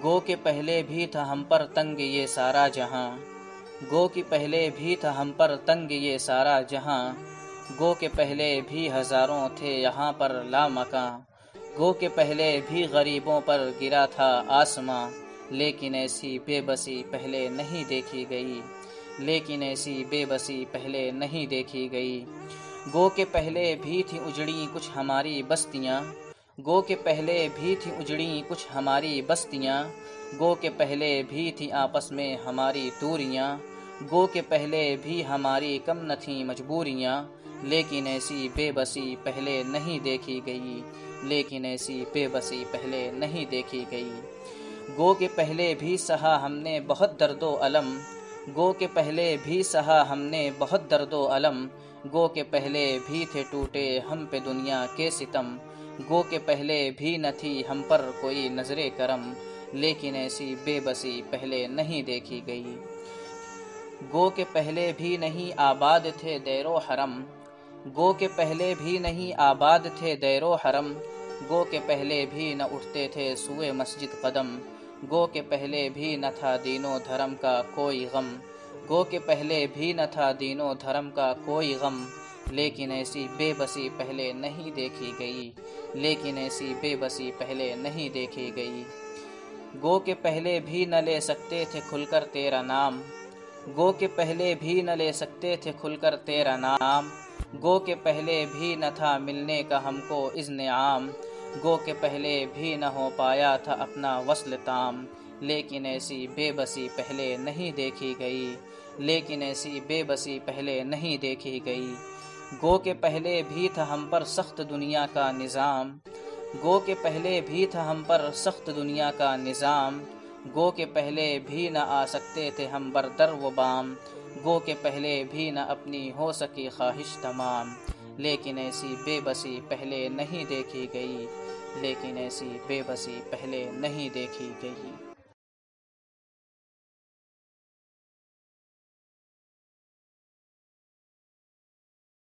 گو کہ پہلے بھی تھا ہم پر تنگ یہ سارا جہاں، گو کہ پہلے بھی تھا ہم پر تنگ یہ سارا جہاں، گو کہ پہلے بھی ہزاروں تھے یہاں پر لامکاں، گو کہ پہلے بھی غریبوں پر گرا تھا آسماں، لیکن ایسی بے بسی پہلے نہیں دیکھی گئی، لیکن ایسی بے بسی پہلے نہیں دیکھی گئی۔ گو کہ پہلے بھی تھی اجڑی کچھ ہماری بستیاں، گو کہ پہلے بھی تھی اجڑی کچھ ہماری بستیاں، گو کہ پہلے بھی تھی آپس میں ہماری دوریاں، گو کہ پہلے بھی ہماری کم نہ تھیں مجبوریاں، لیکن ایسی بے بسی پہلے نہیں دیکھی گئی، لیکن ایسی بے بسی پہلے نہیں دیکھی گئی۔ گو کہ پہلے بھی سہا ہم نے بہت درد و الم، گو کہ پہلے بھی سہا ہم نے بہت درد و الم، گو کہ پہلے بھی تھے ٹوٹے ہم پہ دنیا کے ستم، گو کہ پہلے بھی نہ تھی ہم پر کوئی نظر کرم، لیکن ایسی بے بسی پہلے نہیں دیکھی گئی۔ گو کہ پہلے بھی نہیں آباد تھے دیر و حرم، گو کہ پہلے بھی نہیں آباد تھے دیر و حرم، گو کہ پہلے بھی نہ اٹھتے تھے سوئے مسجد قدم، گو کہ پہلے بھی نہ تھا دین و دھرم کا کوئی غم، گو کہ پہلے بھی نہ تھا دین و دھرم کا کوئی غم، لیکن ایسی بے بسی پہلے نہیں دیکھی گئی، لیکن ایسی بے بسی پہلے نہیں دیکھی گئی۔ گو کہ پہلے بھی نہ لے سکتے تھے کھل کر تیرا نام، گو کہ پہلے بھی نہ لے سکتے تھے کھل کر تیرا نام، گو کہ پہلے بھی نہ تھا ملنے کا ہم کو اذن عام، گو کہ پہلے بھی نہ ہو پایا تھا اپنا وصل تام، لیکن ایسی بے بسی پہلے نہیں دیکھی گئی، لیکن ایسی بے بسی پہلے نہیں دیکھی گئی۔ گو کہ پہلے بھی تھا ہم پر سخت دنیا کا نظام، گو کہ پہلے بھی تھا ہم پر سخت دنیا کا نظام، گو کہ پہلے بھی نہ آ سکتے تھے ہم بر در و بام، گو کہ پہلے بھی نہ اپنی ہو سکی خواہش تمام، لیکن ایسی بے بسی پہلے نہیں دیکھی گئی، لیکن ایسی بے بسی پہلے نہیں دیکھی گئی۔